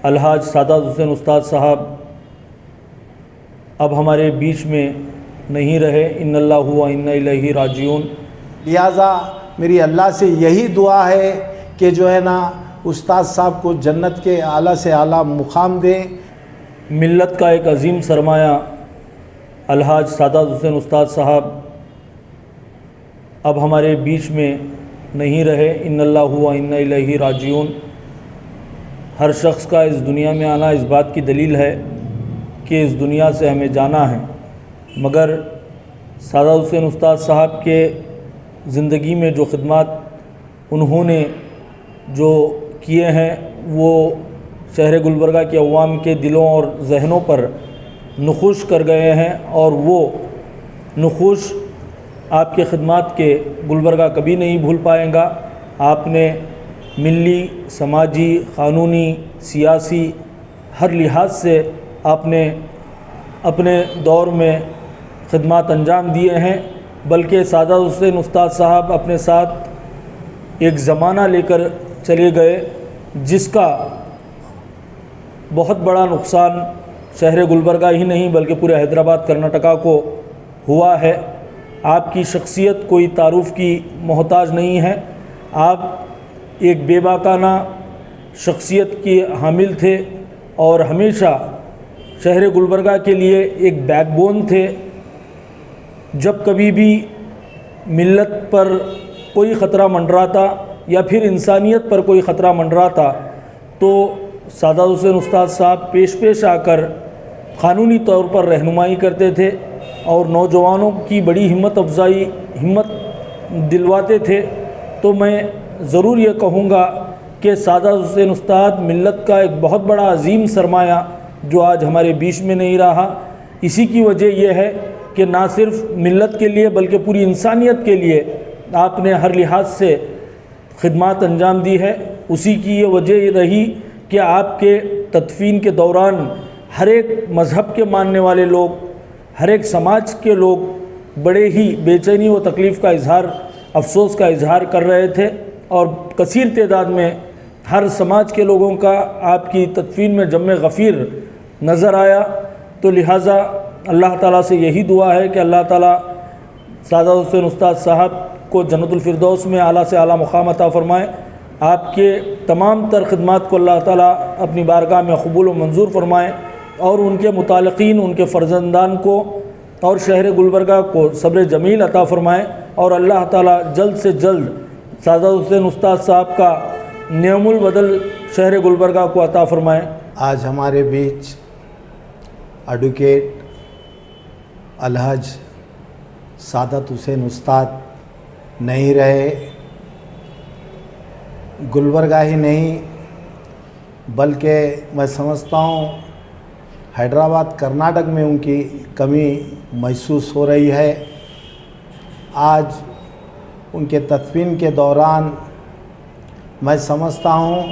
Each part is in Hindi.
अलहाज सादात हुसैन उस्ताद साहब अब हमारे बीच में नहीं रहे। इन्नल्लाहु व इन्ना इलैहि राजिऊन। लिहाजा मेरी अल्लाह से यही दुआ है कि जो है ना उस्ताद साहब को जन्नत के आला से आला मुकाम दें। मिल्लत का एक अजीम सरमाया अलहाज सादात हुसैन उस्ताद साहब अब हमारे बीच में नहीं रहे। इन्नल्लाहु व इन्ना इलैहि राजिऊन। हर शख्स का इस दुनिया में आना इस बात की दलील है कि इस दुनिया से हमें जाना है, मगर सादात हुसैन उस्ताद साहब के ज़िंदगी में जो खिदमात उन्होंने जो किए हैं वो शहर गुलबर्गा के अवाम के दिलों और जहनों पर नुखुश कर गए हैं, और वो नुखुश आपके खिदमात के गुलबर्गा कभी नहीं भूल पाएगा। आपने मिली, समाजी, क़ानूनी, सियासी हर लिहाज से आपने अपने दौर में खिदमात अंजाम दिए हैं। बल्कि सादात हुसैन उस्ताद साहब अपने साथ एक ज़माना लेकर चले गए जिसका बहुत बड़ा नुकसान शहर गुलबर्गा ही नहीं बल्कि पूरे हैदराबाद कर्नाटका को हुआ है। आपकी शख्सियत कोई तारुफ़ की मोहताज नहीं है। आप एक बेबाकाना शख्सियत की हामिल थे और हमेशा शहर गुलबर्गा के लिए एक बैकबोन थे। जब कभी भी मिल्लत पर कोई ख़तरा मंडराता या फिर इंसानियत पर कोई ख़तरा मंडराता तो सादात हुसैन उस्ताद साहब पेश आकर क़ानूनी तौर पर रहनुमाई करते थे और नौजवानों की बड़ी हिम्मत दिलवाते थे। तो मैं ज़रूर ये कहूँगा कि सादात हुसैन उस्ताद मिल्लत का एक बहुत बड़ा अजीम सरमाया जो आज हमारे बीच में नहीं रहा। इसी की वजह यह है कि ना सिर्फ मिल्लत के लिए बल्कि पूरी इंसानियत के लिए आपने हर लिहाज से खिदमत अंजाम दी है। उसी की ये वजह रही कि आपके तदफीन के दौरान हर एक मज़हब के मानने वाले लोग, हर एक समाज के लोग बड़े ही बेचैनी व तकलीफ़ का इजहार, अफसोस का इजहार कर रहे थे, और कसीर तादाद में हर समाज के लोगों का आपकी तदफीन में जम्मे गफ़ीर नज़र आया। तो लिहाजा अल्लाह ताला से यही दुआ है कि अल्लाह ताला सादात हुसैन उस्ताद साहब को जन्नतुल फिरदौस में आला से आला मुक़ाम अता फ़रमाए। आपके तमाम तर खिदमात को अल्लाह ताला अपनी बारगाह में कबूल व मंजूर फ़रमाए, और उनके मुतालिकीन, उनके फ़र्जंदान को और शहर गुलबर्गा को सब्र जमील अता फ़रमाए, और अल्लाह ताला जल्द से जल्द सादात हुसैन उस्ताद साहब का नियमुल बदल शहर गुलबर्गा को अता फ़रमाए। आज हमारे बीच एडवोकेट अलहाज सादात हुसैन उस्ताद नहीं रहे। गुलबर्गा ही नहीं बल्कि मैं समझता हूँ हैदराबाद कर्नाटक में उनकी कमी महसूस हो रही है। आज उनके तदफीन के दौरान मैं समझता हूँ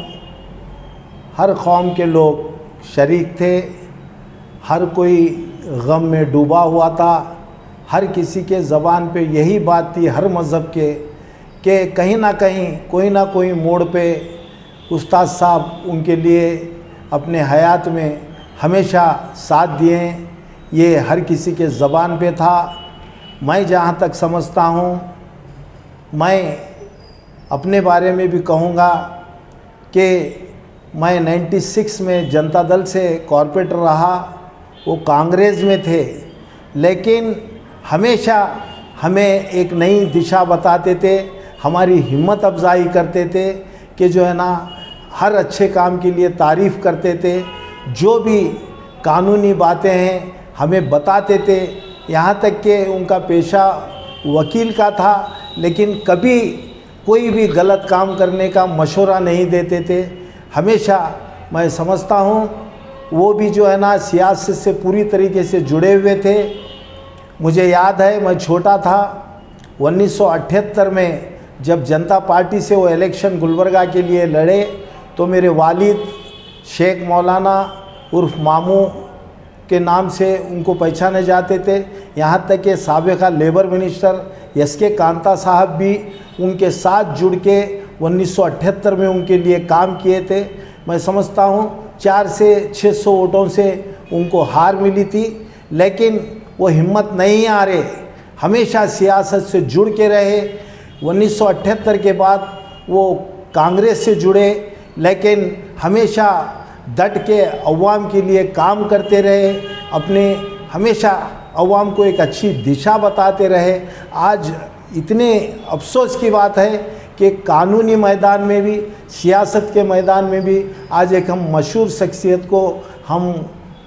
हर कौम के लोग शरीक थे, हर कोई गम में डूबा हुआ था। हर किसी के ज़बान पे यही बात थी, हर मज़हब के, कि कहीं ना कहीं कोई ना कोई मोड़ पे उस्ताद साहब उनके लिए अपने हयात में हमेशा साथ दिए। ये हर किसी के ज़बान पे था। मैं जहाँ तक समझता हूँ, मैं अपने बारे में भी कहूँगा कि मैं 96 में जनता दल से कॉरपोरेटर रहा, वो कांग्रेस में थे, लेकिन हमेशा हमें एक नई दिशा बताते थे, हमारी हिम्मत अफजाई करते थे कि जो है ना हर अच्छे काम के लिए तारीफ़ करते थे। जो भी कानूनी बातें हैं हमें बताते थे। यहाँ तक कि उनका पेशा वकील का था, लेकिन कभी कोई भी गलत काम करने का मशवरा नहीं देते थे। हमेशा मैं समझता हूँ वो भी जो है ना सियासत से पूरी तरीके से जुड़े हुए थे। मुझे याद है मैं छोटा था, 1978 में जब जनता पार्टी से वो इलेक्शन गुलबर्गा के लिए लड़े तो मेरे वालिद शेख मौलाना उर्फ मामू के नाम से उनको पहचाने जाते थे। यहाँ तक कि साबिक़ा लेबर मिनिस्टर एस.के. कांता साहब भी उनके साथ जुड़ के 1978 में उनके लिए काम किए थे। मैं समझता हूँ 400 से 600 वोटों से उनको हार मिली थी, लेकिन वो हिम्मत नहीं आ रहे, हमेशा सियासत से जुड़ के रहे। 1978 के बाद वो कांग्रेस से जुड़े, लेकिन हमेशा डट के अवाम के लिए काम करते रहे, अपने हमेशा अवाम को एक अच्छी दिशा बताते रहे। आज इतने अफसोस की बात है कि कानूनी मैदान में भी, सियासत के मैदान में भी आज एक हम मशहूर शख्सियत को हम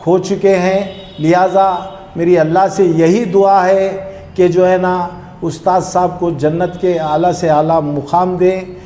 खो चुके हैं। लिहाजा मेरी अल्लाह से यही दुआ है कि जो है ना उस्ताद साहब को जन्नत के आला से आला मुकाम दें।